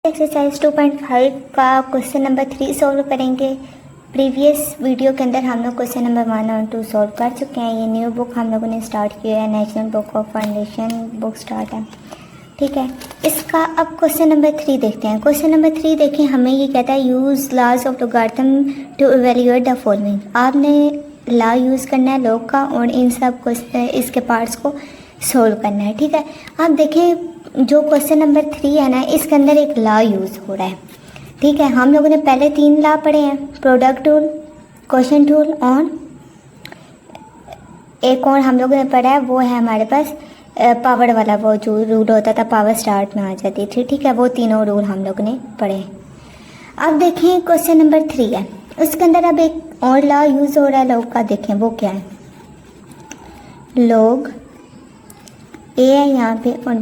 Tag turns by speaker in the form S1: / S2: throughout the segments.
S1: Exercise 2.5 का question number 3 solve करेंगे। Previous video के अंदर हम लोग क्वेश्चन नंबर 1 और 2 सॉल्व कर चुके हैं। ये न्यू बुक हम लोगों ने स्टार्ट किया है, national book of foundation book start है, ठीक है। इसका अब क्वेश्चन नंबर 3 देखते हैं। क्वेश्चन नंबर 3 देखें, हमें ये कहता है use laws of logarithm to evaluate the following. आपने लॉ यूज़ करना है लॉग का और इन सब इसके पार्ट्स को सोल्व करना है, ठीक है। आप देखें जो क्वेश्चन नंबर 3 है ना, इसके अंदर एक लॉ यूज़ हो रहा है, ठीक है। हम लोगों ने पहले 3 लॉ पढ़े हैं, प्रोडक्ट रूल, क्वेश्चन रूल और एक और हम लोगों ने पढ़ा है वो है हमारे पास पावर वाला, वो जो रूल होता था पावर स्टार्ट में आ जाती थी, ठीक है। वो तीनों रूल हम लोगों ने पढ़े। अब देखें क्वेश्चन नंबर 3 है, उसके अंदर अब एक और लॉ यूज़ हो रहा है लॉग का। देखें वो क्या है, लॉग ए है यहाँ पे और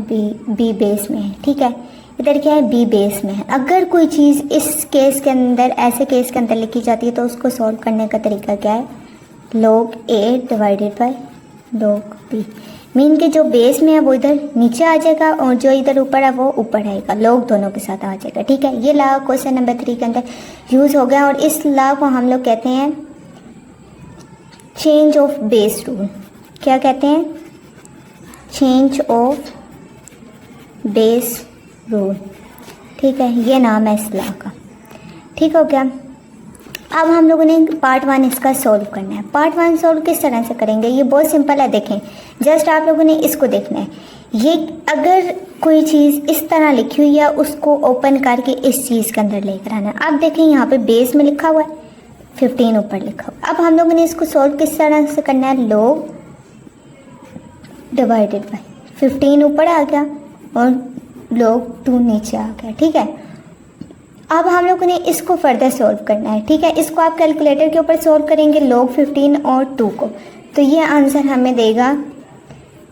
S1: बी बेस में है, ठीक है। इधर क्या है, बी बेस में है। अगर कोई चीज़ इस केस के अंदर, ऐसे केस के अंदर लिखी जाती है तो उसको सॉल्व करने का तरीका क्या है, log a divided by log b. Mean के जो बेस में है वो इधर नीचे आ जाएगा और जो इधर ऊपर है वो ऊपर आएगा, लॉग दोनों के साथ आ जाएगा, ठीक है। ये लॉ क्वेश्चन नंबर 3 के अंदर यूज़ हो गया और इस लॉ को हम लोग कहते हैं चेंज ऑफ बेस रूल। क्या कहते हैं, चेंज ऑफ बेस रूल, ठीक है। ये नाम है इस लॉ का, ठीक हो गया। अब हम लोगों ने पार्ट 1 इसका सॉल्व करना है। पार्ट 1 सॉल्व किस तरह से करेंगे, ये बहुत सिंपल है। देखें जस्ट आप लोगों ने इसको देखना है। ये अगर कोई चीज़ इस तरह लिखी हुई है उसको ओपन करके इस चीज़ के अंदर लेकर आना है। आप देखें यहाँ पे बेस में लिखा हुआ है, 15 ऊपर लिखा हुआ। अब हम लोगों ने इसको सॉल्व किस तरह से करना है, लॉग डिवाइडेड बाय 15 ऊपर आ गया और लॉग 2 नीचे आ गया, ठीक है। अब हम लोगों ने इसको फर्दर सॉल्व करना है, ठीक है। इसको आप कैलकुलेटर के ऊपर सॉल्व करेंगे, लॉग 15 और 2 को, तो ये आंसर हमें देगा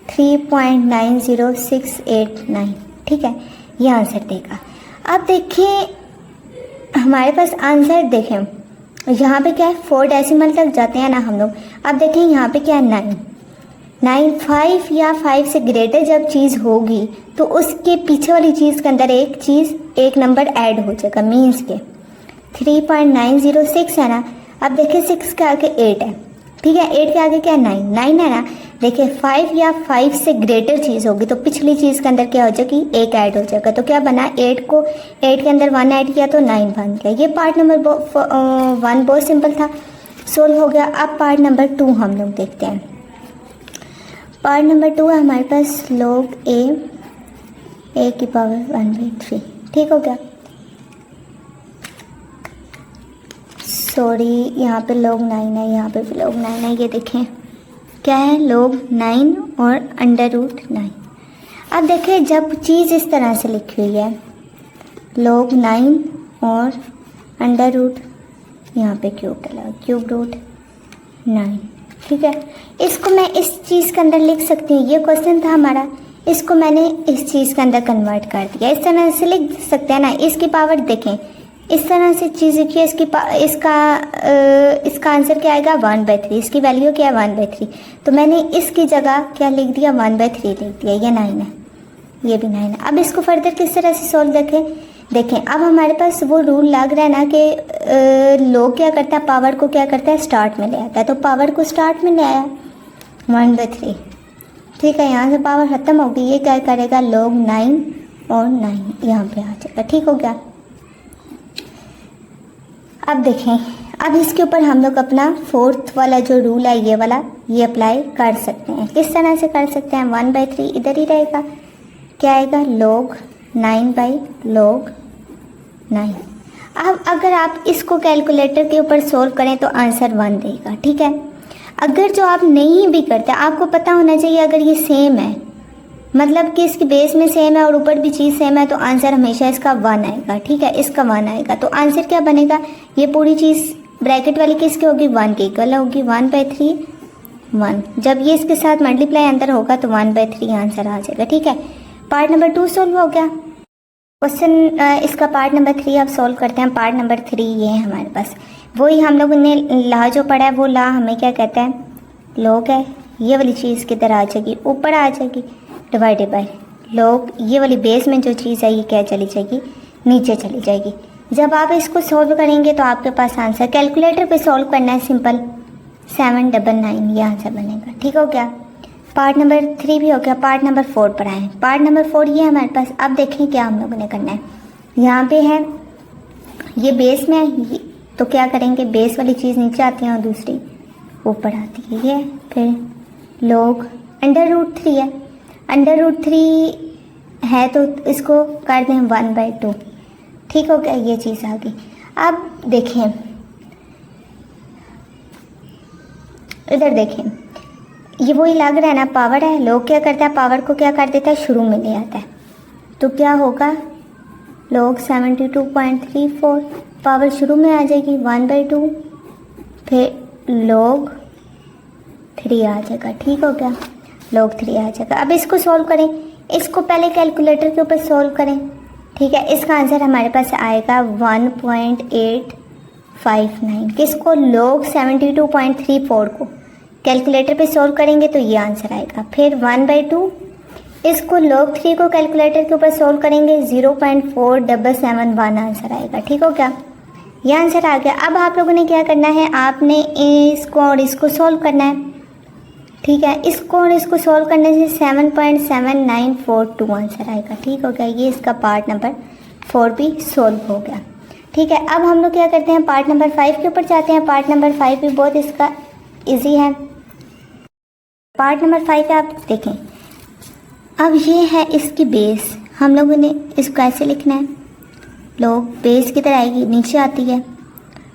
S1: 3.90689, ठीक है। ये आंसर देगा। अब देखिए हमारे पास आंसर, देखें यहाँ पे क्या है, 4 डेसिमल तक जाते हैं ना हम लोग। अब देखें यहाँ पे क्या है, 9, 5 या 5 से ग्रेटर जब चीज़ होगी तो उसके पीछे वाली चीज़ के अंदर एक नंबर ऐड हो जाएगा। मीन्स के 3.906 है ना। अब देखिए 6 के आगे 8 है, ठीक है। 8 के आगे क्या है, 9 है ना। देखिए 5 या 5 से ग्रेटर चीज़ होगी तो पिछली चीज़ के अंदर क्या हो जाएगी, 1 ऐड हो जाएगा। तो क्या बना, 8 के अंदर 1 ऐड किया तो 9 बन गया। ये पार्ट नंबर 1 बहुत सिंपल था, सोल्व हो गया। अब पार्ट नंबर 2 हम लोग देखते हैं। पार्ट नंबर 2 है हमारे पास लॉग ए की पावर 1/3, ठीक हो गया। सॉरी यहाँ पे लॉग 9 है, यहाँ पे भी लॉग 9 है। ये देखें क्या है, लॉग 9 और √9। अब देखें जब चीज़ इस तरह से लिखी हुई है, लॉग 9 और √ यहाँ पे क्यूब डला, √9, ठीक है। इसको मैं इस चीज़ के अंदर लिख सकती हूँ। ये क्वेश्चन था हमारा, इसको मैंने इस चीज़ के अंदर कन्वर्ट कर दिया। इस तरह से लिख सकते हैं ना। इसकी पावर देखें, इस तरह से चीज़ लिखिए, इसका आंसर क्या आएगा, 1/3। इसकी वैल्यू क्या है, 1/3। तो मैंने इसकी जगह क्या लिख दिया, 1/3 लिख दिया। ये 9 है, ये भी 9 है। अब इसको फर्दर किस तरह से सॉल्व देखें अब हमारे पास वो रूल लग रहा है ना कि लॉग क्या करता है, पावर को क्या करता है, स्टार्ट में ले आता है। तो पावर को स्टार्ट में ले आया 1/3, ठीक है। यहाँ से पावर ख़त्म होगी, ये क्या करेगा, लॉग 9 और 9 यहाँ पे आ जाएगा, ठीक हो गया। अब देखें, अब इसके ऊपर हम लोग अपना 4th वाला जो रूल है ये वाला, ये अप्लाई कर सकते हैं। किस तरह से कर सकते हैं, 1/3 इधर ही रहेगा, क्या आएगा, log 9/log 9। अब अगर आप इसको कैलकुलेटर के ऊपर सोल्व करें तो आंसर 1 देगा, ठीक है। अगर जो आप नहीं भी करते, आपको पता होना चाहिए अगर ये सेम है, मतलब कि इसकी बेस में सेम है और ऊपर भी चीज़ सेम है, तो आंसर हमेशा इसका 1 आएगा, ठीक है। इसका 1 आएगा तो आंसर क्या बनेगा, ये पूरी चीज़ ब्रैकेट वाली किसकी होगी, 1 की इक्वल होगी, 1/3 1। जब ये इसके साथ मल्टीप्लाई अंदर होगा तो 1/3 आंसर आ जाएगा, ठीक है। पार्ट नंबर 2 सोल्व हो गया। क्वेश्चन इसका पार्ट नंबर 3 अब सॉल्व करते हैं। पार्ट नंबर 3 ये है हमारे पास, वही हम लोगों ने लॉ जो पढ़ा है वो लॉ हमें क्या कहता है, लॉग है। ये वाली चीज़ किधर आ जाएगी, ऊपर आ जाएगी, डिवाइडेड बाय लॉग, ये वाली बेस में जो चीज़ है ये क्या चली जाएगी, नीचे चली जाएगी। जब आप इसको सॉल्व करेंगे तो आपके पास आंसर, कैलकुलेटर पे सॉल्व करना है सिंपल, 799 ये आंसर बनेगा। ठीक हो गया, पार्ट नंबर 3 भी हो गया। पार्ट नंबर 4 पर आए। पार्ट नंबर 4 ये हमारे पास। अब देखें क्या हम लोगों ने करना है। यहाँ पे है ये बेस में है, तो क्या करेंगे, बेस वाली चीज़ नीचे आती है और दूसरी ऊपर आती है। ये फिर लोग √3 है, √3 है तो इसको कर दें 1/2। ठीक हो गया, ये चीज़ आ गई। अब देखें इधर, देखें ये वही लग रहा है ना, पावर है। लोग क्या करता है, पावर को क्या कर देता है, शुरू में ले आता है। तो क्या होगा, लोग 72.34 पावर शुरू में आ जाएगी 1/2, फिर लोग 3 आ जाएगा। ठीक हो गया, लोग 3 आ जाएगा। अब इसको सॉल्व करें, इसको पहले कैलकुलेटर के ऊपर सॉल्व करें। ठीक है, इसका आंसर हमारे पास आएगा 1.859। किसको, लोग 72.34 को कैलकुलेटर पे सॉल्व करेंगे तो ये आंसर आएगा। फिर 1/2, इसको log 3 को कैलकुलेटर के ऊपर सॉल्व करेंगे 0.4771 आंसर आएगा। ठीक हो गया, ये आंसर आ गया। अब आप लोगों ने क्या करना है, आपने इसको और इसको सॉल्व करना है। ठीक है, इसको और इसको सॉल्व करने से 7.7942 आंसर आएगा। ठीक हो गया, ये इसका पार्ट नंबर 4 भी सॉल्व हो गया। ठीक है, अब हम लोग क्या करते हैं, पार्ट नंबर 5 के ऊपर जाते हैं। पार्ट नंबर 5 भी बहुत इसका ईजी है। पार्ट नंबर 5 आप देखें, अब ये है इसकी बेस। हम लोगों ने इसको ऐसे लिखना है, लोग बेस की तरह आएगी, नीचे आती है।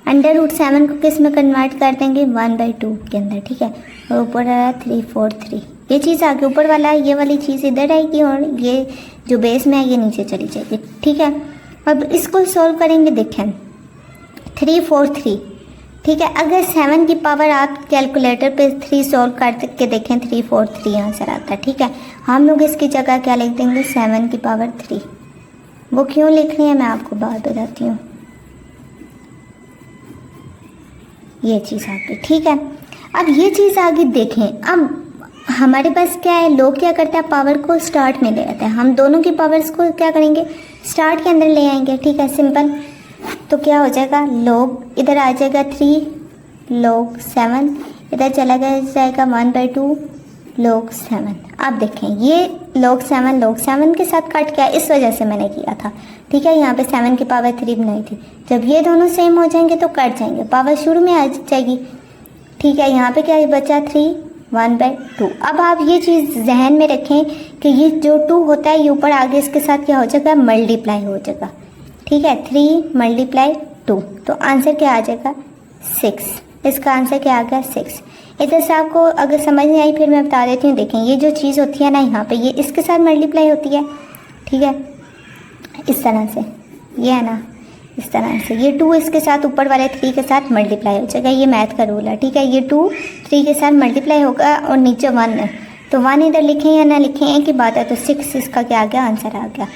S1: √7 को किस में कन्वर्ट कर देंगे, 1/2 के अंदर। ठीक है, और ऊपर आ रहा है 343, ये चीज़ आगे ऊपर वाला है, ये वाली चीज़ इधर आएगी और ये जो बेस में है ये नीचे चली जाएगी। ठीक है, अब इसको सॉल्व करेंगे। देखें 343, ठीक है, अगर 7 की पावर आप कैलकुलेटर पे 3 सॉल्व करके देखें 343 आंसर आता है। ठीक है, हम लोग इसकी जगह क्या लिख देंगे, 7 की पावर 3। वो क्यों लिखनी है मैं आपको बात बताती हूँ। ये चीज़ आ गई। ठीक है, अब ये चीज़ आगे देखें। अब हमारे पास क्या है, लोग क्या करता है, पावर को स्टार्ट में ले आता है। हम दोनों की पावर्स को क्या करेंगे, स्टार्ट के अंदर ले आएंगे। ठीक है, सिंपल। तो क्या हो जाएगा, लोग इधर आ जाएगा 3, लोग 7 इधर चला जाएगा 1/2, लोग 7। अब देखें ये लोग 7 के साथ कट गया, इस वजह से मैंने किया था। ठीक है, यहाँ पे 7 की पावर 3 बनाई थी। जब ये दोनों सेम हो जाएंगे तो कट जाएंगे, पावर शुरू में आ जाएगी। ठीक है, यहाँ पे क्या बचा 3, 1/2। अब आप ये चीज़ जहन में रखें कि ये जो 2 होता है ये ऊपर आगे इसके साथ क्या हो जाएगा, मल्टीप्लाई हो जाएगा। ठीक है, 3 × 2, तो आंसर क्या आ जाएगा, 6। इसका आंसर क्या आ गया, 6। इधर से आपको अगर समझ नहीं आई फिर मैं बता देती हूँ। देखें ये जो चीज़ होती है ना, यहाँ पे ये इसके साथ मल्टीप्लाई होती है। ठीक है, इस तरह से, ये है ना, इस तरह से ये 2 इसके साथ ऊपर वाले 3 के साथ मल्टीप्लाई हो जाएगा। ये मैथ का रूल है। ठीक है, ये 2 3 के साथ मल्टीप्लाई होगा और नीचे 1 है, तो 1 इधर लिखें या ना लिखें एक ही बात है। तो 6 इसका क्या आ गया, आंसर आ गया।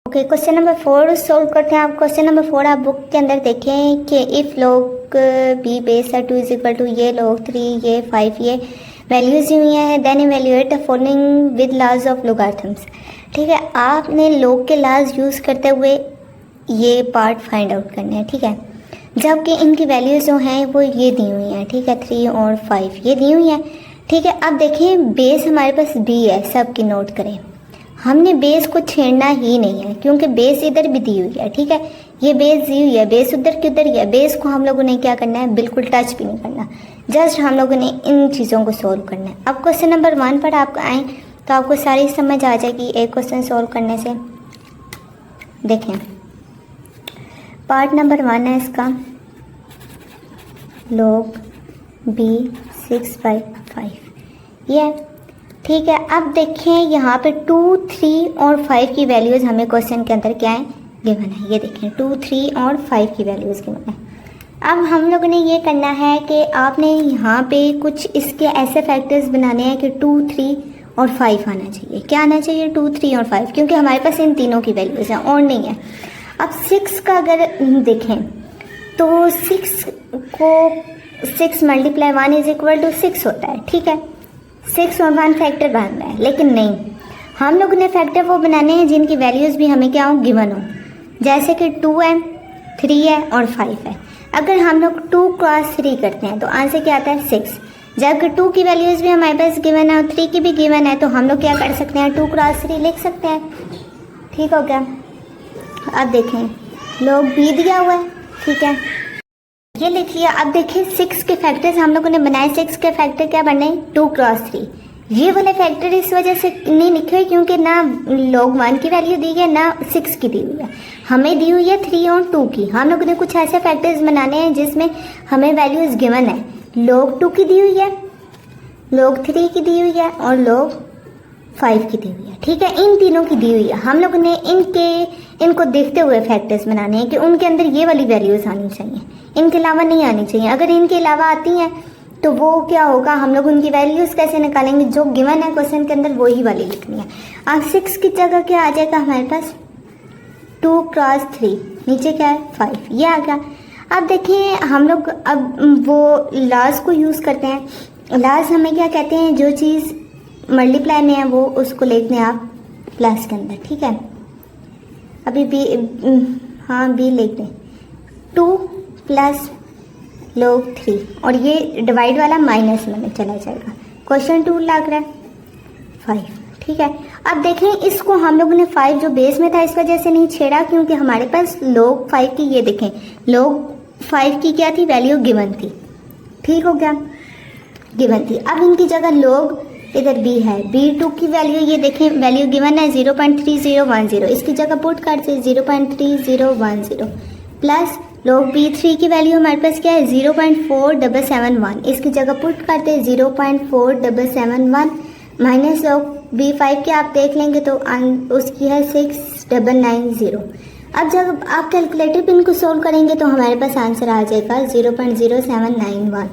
S1: ओके, क्वेश्चन नंबर 4 सॉल्व करते हैं। आप क्वेश्चन नंबर 4 आप बुक के अंदर देखें कि इफ़ लोग बी बेस है 2 = ये लोग 3 ये 5 ये वैल्यूज़ हुई हैं, then evaluate the following with laws of logarithms. ठीक है, आपने लोग के लॉज यूज़ करते हुए ये पार्ट फाइंड आउट करने हैं। ठीक है, जबकि इनकी वैल्यूज़ जो हैं वो ये दी हुई हैं। ठीक है, 3 और 5 ये दी हुई हैं। ठीक है, अब देखें बेस हमारे पास बी है, सब की नोट करें। हमने बेस को छेड़ना ही नहीं है क्योंकि बेस इधर भी दी हुई है। ठीक है, ये बेस दी हुई है, बेस उधर की उधर ही है। बेस को हम लोगों ने क्या करना है, बिल्कुल टच भी नहीं करना, जस्ट हम लोगों ने इन चीज़ों को सॉल्व करना है। अब क्वेश्चन नंबर 1 पर आप आएँ तो आपको सारी समझ आ जाएगी एक क्वेश्चन सॉल्व करने से। देखें पार्ट नंबर 1 है इसका, log b 6/5 ये। ठीक है, अब देखें यहाँ पे 2, 3 और 5 की वैल्यूज़ हमें क्वेश्चन के अंदर क्या है, गिवन है। ये देखें 2, 3 और 5 की वैल्यूज़ गिवन है। अब हम लोगों ने ये करना है कि आपने यहाँ पे कुछ इसके ऐसे फैक्टर्स बनाने हैं कि 2, 3 और 5 आना चाहिए। क्या आना चाहिए, 2, 3 और 5, क्योंकि हमारे पास इन तीनों की वैल्यूज़ हैं और नहीं है। अब 6 का अगर देखें तो 6 को 6 × 1 = 6 होता है। ठीक है, 6 और 1 फैक्टर बनना है, लेकिन नहीं, हम लोगों ने फैक्टर वो बनाने हैं जिनकी वैल्यूज़ भी हमें क्या हो, गिवन हो। जैसे कि 2 है, 3 है और 5 है। अगर हम लोग 2 क्रॉस 3 करते हैं तो आंसर क्या आता है 6। जब 2 की वैल्यूज़ भी हमारे पास गिवन है और 3 की भी गिवन है तो हम लोग क्या कर सकते हैं 2 क्रॉस 3 लिख सकते हैं। ठीक हो गया। अब देखें लोग बी दिया हुआ है, ठीक है ये लिख लिया। अब देखिए 6 के फैक्टर्स हम लोगों ने बनाए। 6 के फैक्टर क्या बने 2 क्रॉस 3। ये वाले फैक्टर इस वजह से नहीं लिखे हुए क्योंकि ना log 1 की वैल्यू दी है ना 6 की दी हुई है, हमें दी हुई है 3 और 2 की। हम लोगों ने कुछ ऐसे फैक्टर्स बनाने हैं जिसमें हमें वैल्यूज गिवन है, log 2 की दी हुई है, log 3 की दी हुई है और log 5 की दी हुई है। ठीक है, इन तीनों की दी हुई है। हम लोगों ने इनको देखते हुए फैक्टर्स बनाने हैं कि उनके अंदर ये वाली वैल्यूज आनी चाहिए, इनके अलावा नहीं आनी चाहिए। अगर इनके अलावा आती हैं तो वो क्या होगा, हम लोग उनकी वैल्यूज कैसे निकालेंगे, जो गिवन है क्वेश्चन के अंदर वही वाली लिखनी है। अब 6 की जगह क्या आ जाएगा हमारे पास 2 क्रॉस 3, नीचे क्या है 5, ये आ गया। अब देखिए हम लोग अब वो लॉज को यूज़ करते हैं। लॉज हमें क्या कहते हैं, जो चीज़ मल्टीप्लाई में है वो उसको लिखते हैं आप प्लस के अंदर। ठीक है, अभी बी बी लिख दें 2 प्लस log 3 और ये डिवाइड वाला माइनस में चला जाएगा। क्वेश्चन 2 लग रहा है 5। ठीक है, अब देखें इसको हम लोगों ने 5 जो बेस में था इस वजह से नहीं छेड़ा क्योंकि हमारे पास log 5 की ये देखें log 5 की क्या थी वैल्यू गिवन थी। ठीक हो गया, गिवन थी। अब इनकी जगह log इधर b है, b2 की वैल्यू ये देखें वैल्यू गिवन है 0.3010, इसकी जगह पुट कर दे 0.3010 प्लस log b3 की वैल्यू हमारे पास क्या है 0.4771, इसकी जगह पुट करते हैं 0.4771 माइनस log b5 के आप देख लेंगे तो उसकी है 6990। अब जब आप कैलकुलेटर पिन को सोल्व करेंगे तो हमारे पास आंसर आ जाएगा 0.0791।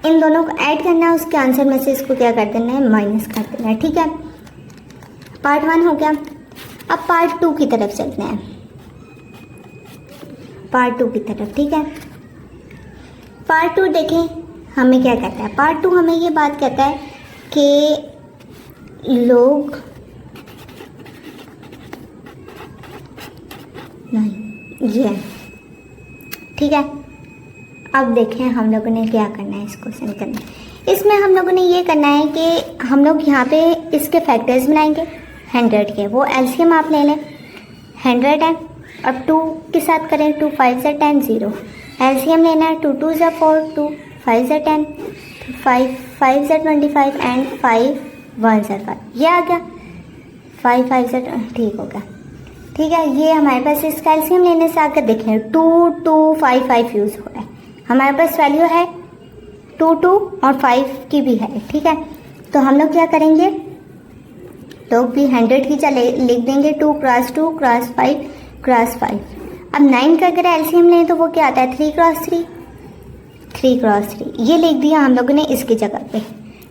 S1: इन दोनों को ऐड करना है, उसके आंसर में से इसको क्या कर देना है माइनस कर देना है। ठीक है, पार्ट 1 हो गया। अब पार्ट 2 की तरफ चलते हैं, पार्ट 2 की तरफ। ठीक है, पार्ट 2 देखें हमें क्या कहता है। पार्ट 2 हमें ये बात कहता है कि लोग नहीं ये ठीक है। अब देखें हम लोगों ने क्या करना है इस क्वेश्चन के अंदर। इसमें हम लोगों ने ये करना है कि हम लोग यहाँ पे इसके फैक्टर्स बनाएंगे 100 के, वो एलसीएम आप ले लें 100 है। अब 2 के साथ करें 2 5 से 10 0, एलसीएम लेना है 2 2 से 4 2 5 से 10 5 5 से 25 एंड 5 1 से 5, ये आ गया 5 5 से ठीक हो गया। ठीक है, ये हमारे पास इस कैल्शियम लेने से आकर देखें 2 2 5 5 यूज़ हो रहा है, हमारे पास वैल्यू है 2 2 और 5 की भी है। ठीक है, तो हम लोग क्या करेंगे तो भी 100 की चले लिख देंगे 2 क्रॉस 2 क्रॉस 5 क्रॉस 5। अब 9 का अगर एलसीएम लें तो वो क्या आता है 3 क्रॉस 3 3 क्रॉस 3, ये लिख दिया हम लोगों ने इसकी जगह पे।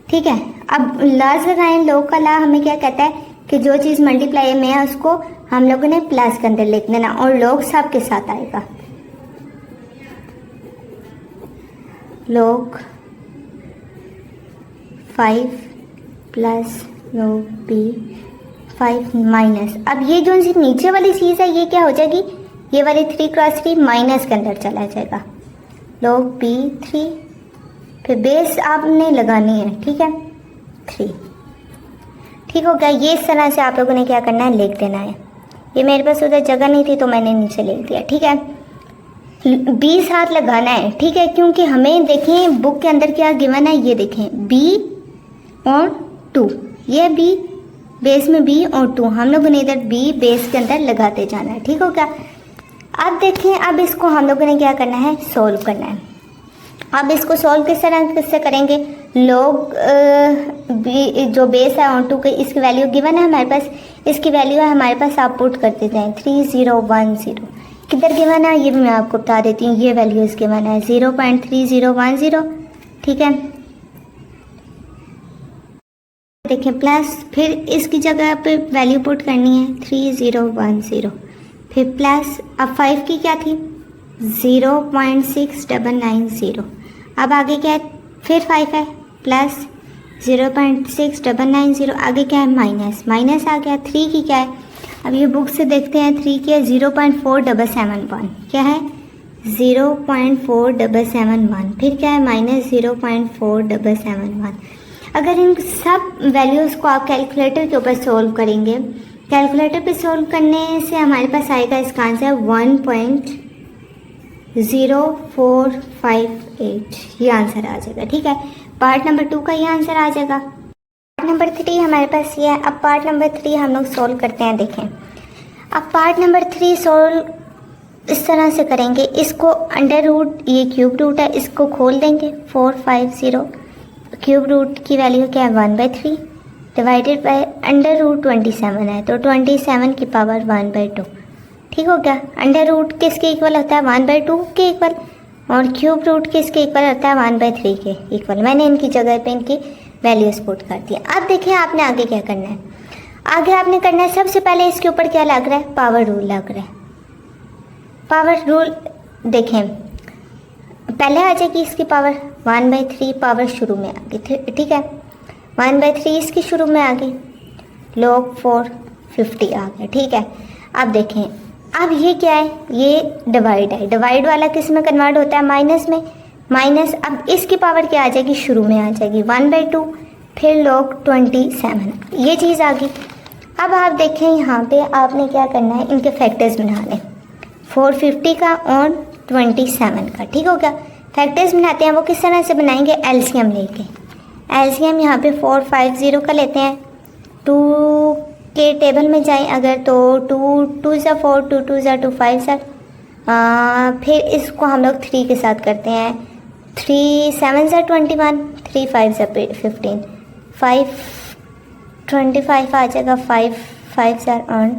S1: ठीक है, अब लॉज लगाएं। log का लॉ हमें क्या कहता है कि जो चीज़ मल्टीप्लाई में है उसको हम लोगों ने प्लस के अंदर लिख देना और log सब के साथ आएगा। log 5 plus log b5 minus, अब ये जो नीचे वाली चीज़ है ये क्या हो जाएगी, ये वाली 3 क्रॉस 3 माइनस के अंदर चला जाएगा log b3, फिर बेस आपने लगानी है। ठीक है 3, ठीक हो गया। ये इस तरह से आप लोगों ने क्या करना है लिख देना है। ये मेरे पास उधर जगह नहीं थी तो मैंने नीचे लिख दिया। ठीक है, 20 हाथ लगाना है। ठीक है, क्योंकि हमें देखें बुक के अंदर क्या गिवन है, ये देखें b और 2, ये b बेस में b और 2, हम लोगों ने इधर b बेस के अंदर लगाते जाना है। ठीक हो गया। अब देखें, अब इसको हम लोगों ने क्या करना है सोल्व करना है। अब इसको सॉल्व किस तरह से करेंगे, log जो बेस है और 2 के इसकी वैल्यू गिवन है हमारे पास, इसकी वैल्यू है हमारे पास, आप पुट करते जाएं 3010। किधर गिवन है ये भी मैं आपको बता देती हूँ, ये वैल्यूज गिवन है 0.3010। ठीक है, देखें प्लस, फिर इसकी जगह पे वैल्यू पुट करनी है 3010, फिर प्लस, अब 5 की क्या थी 0.6990, अब आगे क्या है फिर 5 है प्लस 0.6990, आगे क्या है माइनस, माइनस आ गया 3 की क्या है, अब ये बुक से देखते हैं 3 क्या 0.4771 क्या है 0.4771 फिर क्या है -0.4771। अगर इन सब वैल्यूज़ को आप कैलकुलेटर के ऊपर सोल्व करेंगे, कैलकुलेटर पे सोल्व करने से हमारे पास आएगा इसका आंसर 1.0458 ये आंसर आ जाएगा। ठीक है, पार्ट नंबर 2 का ये आंसर आ जाएगा। पार्ट नंबर 3 हमारे पास ये है। अब पार्ट नंबर 3 हम लोग सोल्व करते हैं। देखें, अब पार्ट नंबर 3 सोल्व इस तरह से करेंगे, इसको अंडर रूट, ये क्यूब रूट है, इसको खोल देंगे 450, क्यूब रूट की वैल्यू क्या है 1/3 डिवाइडेड बाय अंडर रूट 27 है तो 27 की पावर 1/2। ठीक हो गया। अंडर रूट किसके इक्वल होता है 1/2 के इक्वल, और क्यूब रूट किसके इक्वल होता है 1/3 के इक्वल। मैंने इनकी जगह पे इनकी वैल्यूज पुट कर दी। अब देखिए आपने आगे क्या करना है। आगे आपने करना है, सबसे पहले इसके ऊपर क्या लग रहा है, पावर रूल लग रहा है। पावर रूल देखें, पहले आ जाएगी इसकी पावर 1/3, पावर शुरू में आ गई। ठीक है, 1/3 इसकी शुरू में आ गई, log 450 आ गया। ठीक है, अब देखें, अब ये क्या है, ये डिवाइड है। डिवाइड वाला किस में कन्वर्ट होता है, माइनस में। माइनस, अब इसकी पावर क्या आ जाएगी, शुरू में आ जाएगी 1/2, फिर log 27, ये चीज़ आ गई। अब आप देखें यहाँ पे आपने क्या करना है, इनके फैक्टर्स बनाने, 450 का और 27 का। ठीक हो गया, फैक्टर्स बनाते हैं। वो किस तरह से बनाएंगे, एलसीएम लेके। एलसीएम यहाँ पे 450 का लेते हैं, 2 के टेबल में जाएं अगर तो 2 2 ज़ा 4, 2 2 ज़ा 2 5 ज़ा, फिर इसको हम लोग 3 के साथ करते हैं, 3 7 ज़ा 21, 3 5 ज़ा 15, 5 25 आ जाएगा, 5 5 ज़ा और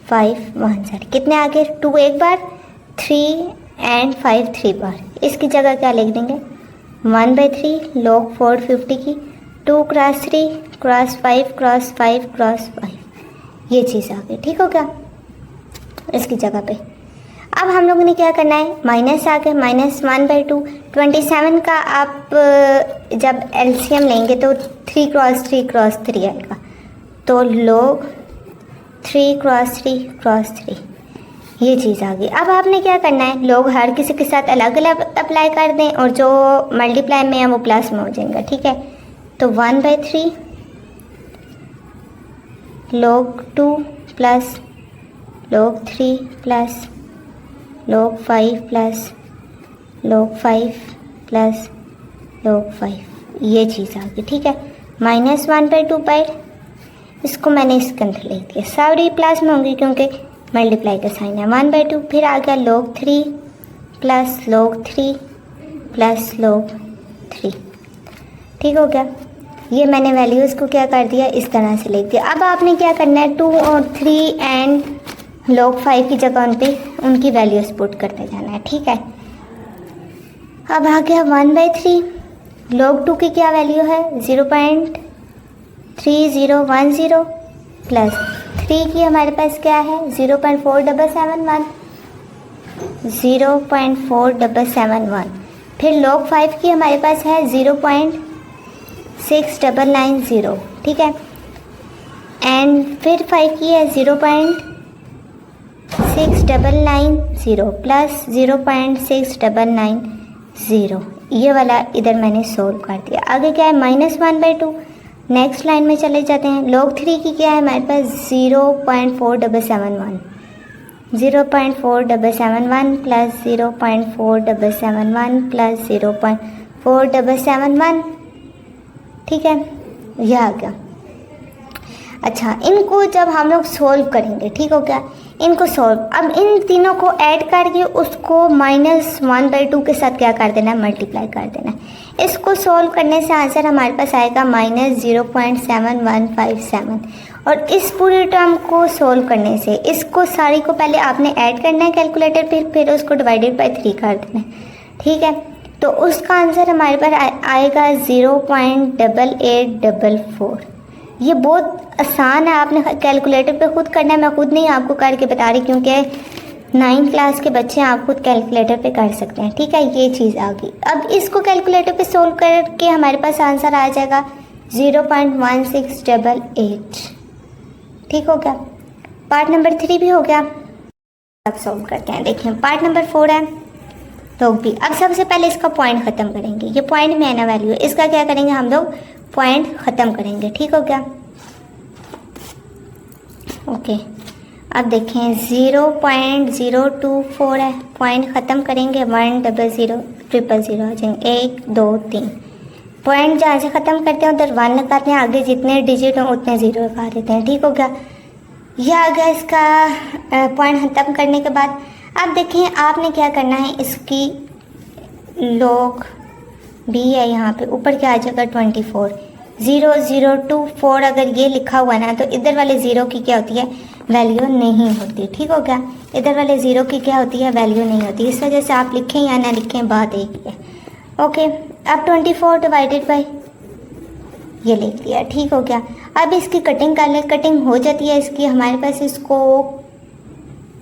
S1: 5 1 ज़ा, कितने आगे 2 एक बार, 3 एंड 5 3 बार। इसकी जगह क्या लिख देंगे 1/3 log 450 की 2 क्रॉस 3 क्रॉस 5 क्रॉस 5 क्रॉस 5, ये चीज़ आ गई। ठीक हो गया, इसकी जगह पे अब हम लोगों ने क्या करना है, माइनस आ गए, -1/2। 27 का आप जब एलसीएम लेंगे तो 3 क्रॉस 3 क्रॉस 3 आएगा, तो log 3 क्रॉस 3 क्रॉस 3, ये चीज़ आ गई। अब आपने क्या करना है, लोग हर किसी के साथ अलग अलग अप्लाई कर दें और जो मल्टीप्लाई में है वो प्लस में हो जाएगा। ठीक है, तो 1/3 log 2 plus log 3 plus log 5 plus log 5 plus log 5, ये चीज़ आ गई। ठीक है, -1/2 इसको मैंने इसके अंदर लिख दिया, सारी प्लस में होंगी क्योंकि मल्टीप्लाई का साइन है। 1/2 फिर आ गया log 3 plus log 3 plus log 3। ठीक हो गया, ये मैंने वैल्यूज़ को क्या कर दिया, इस तरह से लिख दिया। अब आपने क्या करना है, 2 और 3 एंड log 5 की जगह उन पे उनकी वैल्यूज़ पुट करते जाना है। ठीक है, अब आ गया 1/3, log 2 की क्या वैल्यू है 0.3010 प्लस 3 की हमारे पास क्या है 0.4771, 0.4771, फिर log 5 की हमारे पास है 0.6990। ठीक है, एंड फिर 5 की है 0.6990 प्लस 0.6990, ये वाला इधर मैंने सोल्व कर दिया। आगे क्या है -1/2, नेक्स्ट लाइन में चले जाते हैं। log 3 की क्या है हमारे पास 0.4771, 0.4771 प्लस 0.4771 प्लस 0.4771। ठीक है, यह आ गया। अच्छा, इनको जब हम लोग सोल्व करेंगे, ठीक हो गया, इनको सोल्व, अब इन तीनों को ऐड करके उसको -1/2 के साथ क्या कर देना है, मल्टीप्लाई कर देना है। इसको सोल्व करने से आंसर हमारे पास आएगा -0.7157, और इस पूरे टर्म को सोल्व करने से इसको सारी को पहले आपने ऐड करना है कैलकुलेटर पे, फिर उसको डिवाइडेड बाय 3 कर देना है। ठीक है, तो उसका आंसर हमारे पास आएगा 0.8844। ये बहुत आसान है, आपने कैलकुलेटर पे खुद करना है, मैं खुद नहीं आपको करके बता रही क्योंकि 9th क्लास के बच्चे आप खुद कैलकुलेटर पे कर सकते हैं। ठीक है, ये चीज़ आ गई। अब इसको कैलकुलेटर पे सोल्व करके हमारे पास आंसर आ जाएगा 0.1688। ठीक हो गया, पार्ट नंबर 3 भी हो गया। अब सॉल्व करते हैं। देखिए पार्ट नंबर 4 है लोग भी। अब सबसे पहले इसका पॉइंट ख़त्म करेंगे। ये पॉइंट में है ना वैल्यू, इसका क्या करेंगे हम लोग, पॉइंट ख़त्म करेंगे। ठीक हो गया, ओके। अब देखें 0.024 है, पॉइंट ख़त्म करेंगे 100 000 आ जाएंगे, 1 2 3। पॉइंट जहाँ से ख़त्म करते हैं उधर 1 लगाते हैं, आगे जितने डिजिट हों उतने 0 लगा देते हैं। ठीक हो गया, यह आ गया इसका पॉइंट ख़त्म करने के बाद। अब देखें आपने क्या करना है, इसकी लॉग भी है यहाँ पे, ऊपर क्या आ जाएगा 24, 0024 अगर ये लिखा हुआ ना तो इधर वाले ज़ीरो की क्या होती है, वैल्यू नहीं होती। ठीक हो गया, इधर वाले ज़ीरो की क्या होती है, वैल्यू नहीं होती। इस वजह से आप लिखें या ना लिखें बात एक ही है। ओके, अब 24 डिवाइडेड बाई ये लिख दिया। ठीक हो गया, अब इसकी कटिंग कर ले। कटिंग हो जाती है इसकी हमारे पास, इसको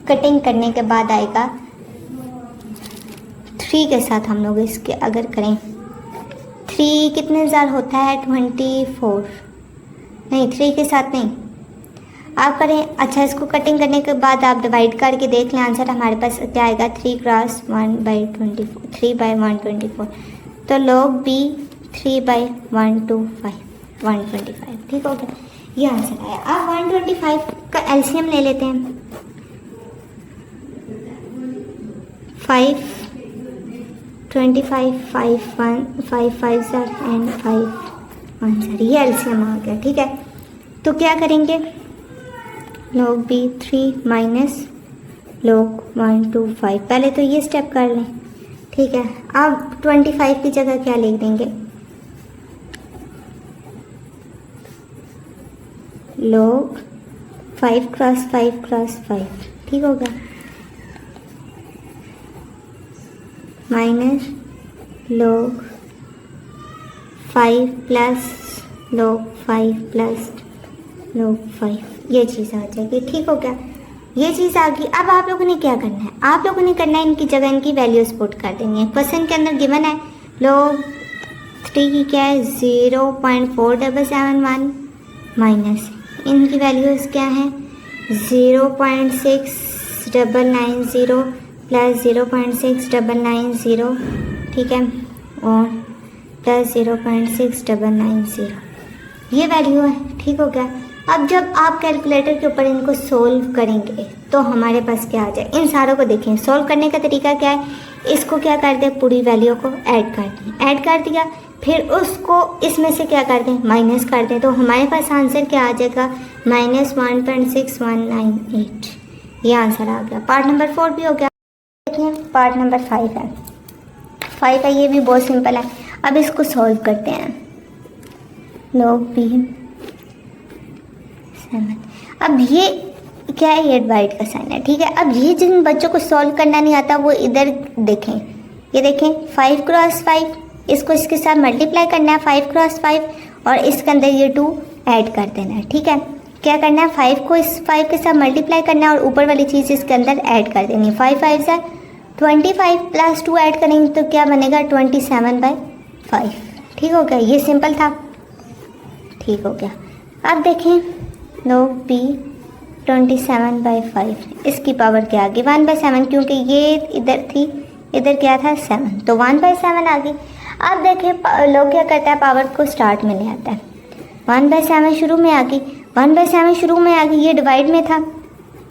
S1: कटिंग करने के बाद आएगा 3 के साथ। हम लोग इसके अगर करें 3 कितने हज़ार होता है, 24 नहीं, 3 के साथ नहीं आप करें। अच्छा, इसको कटिंग करने के बाद आप डिवाइड करके देख लें, आंसर हमारे पास क्या आएगा 3 क्रॉस 1/24, 3/124। तो लॉग बी 3/125, 125। ठीक हो गया, ये आंसर आया। अब 125 का एलसीएम ले लेते हैं। 5 25 5 1 5 5 एंड 5 आंसर, ये एलसीएम आ गया। ठीक है, तो क्या करेंगे, लॉग बी 3 माइनस लॉग 125। पहले तो ये स्टेप कर लें। ठीक है, अब 25 की जगह क्या लिख देंगे, लॉग 5 क्रॉस 5 क्रॉस 5। ठीक होगा, minus log 5 plus log 5 plus log 5, ये चीज़ आ जाएगी। ठीक हो गया, ये चीज़ आ गई। अब आप लोगों ने क्या करना है, आप लोगों ने करना है इनकी जगह इनकी वैल्यूज पुट कर देनी है। क्वेश्चन के अंदर गिवन है लॉग 3 की क्या है 0.4771 माइनस इनकी वैल्यूज़ क्या हैं 0.6990 प्लस 0.6990, ठीक है, और प्लस 0.6990, ये वैल्यू है। ठीक हो गया, अब जब आप कैलकुलेटर के ऊपर इनको सोल्व करेंगे तो हमारे पास क्या आ जाए, इन सारों को देखें। सोल्व करने का तरीका क्या है, इसको क्या कर दें, पूरी वैल्यू को ऐड कर दें। ऐड कर दिया, फिर उसको इसमें से क्या कर दें, माइनस कर दें, तो हमारे पास आंसर क्या आ जाएगा -1.6198। ये आंसर आ गया। पार्ट नंबर 4 भी हो गया। देखिए पार्ट नंबर 5 है। 5 है, ये भी बहुत सिंपल है। अब इसको सॉल्व करते हैं। लॉग बी 7, अब ये क्या है, ये डिवाइड का साइन है। ठीक है, अब ये जिन बच्चों को सॉल्व करना नहीं आता वो इधर देखें, ये देखें 5 क्रॉस 5, इसको इसके साथ मल्टीप्लाई करना है 5 क्रॉस 5, और इसके अंदर ये 2 ऐड कर देना है। ठीक है, क्या करना है, 5 को इस 5 के साथ मल्टीप्लाई करना है और ऊपर वाली चीज़ इसके अंदर ऐड कर देनी है। 5 5 से 25 प्लस 2 ऐड करेंगे तो क्या बनेगा 27/5। ठीक हो गया, ये सिंपल था। ठीक हो गया, अब देखें लॉग बी 27/5, इसकी पावर क्या आ गई 1/7, क्योंकि ये इधर थी, इधर क्या था 7, तो 1/7 आ गई। अब देखें लोग क्या करता है, पावर को स्टार्ट में ले आता है। 1/7 शुरू में आ गई, 1/7 शुरू में आ गई, ये डिवाइड में था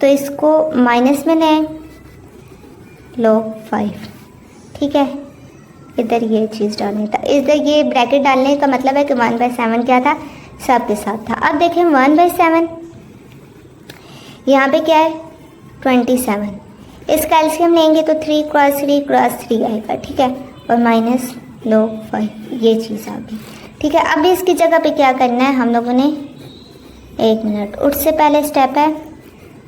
S1: तो इसको माइनस में ले लॉग 5। ठीक है, इधर ये चीज़ डालनी था, इधर ये ब्रैकेट डालने का मतलब है कि 1/7 क्या था, सब के साथ था। अब देखें 1/7 यहाँ पे क्या है 27, इसका एलसीएम लेंगे तो 3 क्रॉस 3 क्रॉस 3 आएगा। ठीक है, और माइनस लॉग 5, ये चीज़ आ गई। ठीक है, अब इसकी जगह पे क्या करना है हम लोगों ने, 1 मिनट, उससे पहले स्टेप है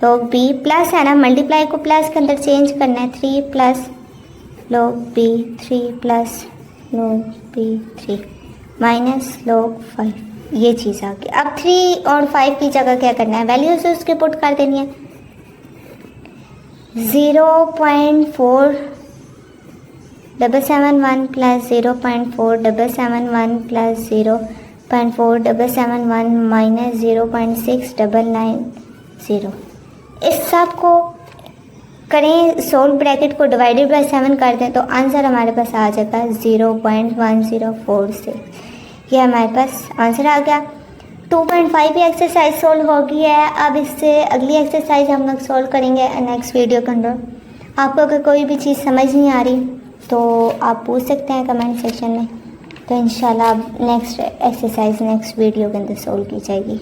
S1: लॉग बी प्लस है ना, मल्टीप्लाई को प्लस के अंदर चेंज करना है, 3 plus log b 3 plus log b 3 minus log 5, ये चीज़ आ गई। अब 3 और 5 की जगह क्या करना है, वैल्यूज उसके पुट कर देनी है। 0.4771 प्लस 0.4771 प्लस 0.4771 माइनस 0.6990, इस सब को करें, सोल्व, ब्रैकेट को डिवाइडेड बाय 7 कर दें तो आंसर हमारे पास आ जाएगा 0.1046। ये हमारे पास आंसर आ गया। 2.5 की एक्सरसाइज सोल्व हो गई है। अब इससे अगली एक्सरसाइज हम लोग सोल्व करेंगे नेक्स्ट वीडियो के अंदर। आपको अगर कोई भी चीज़ समझ नहीं आ रही तो आप पूछ सकते हैं कमेंट सेक्शन में, तो इंशाल्लाह नेक्स्ट एक्सरसाइज नेक्स्ट वीडियो के अंदर सोल्व की जाएगी।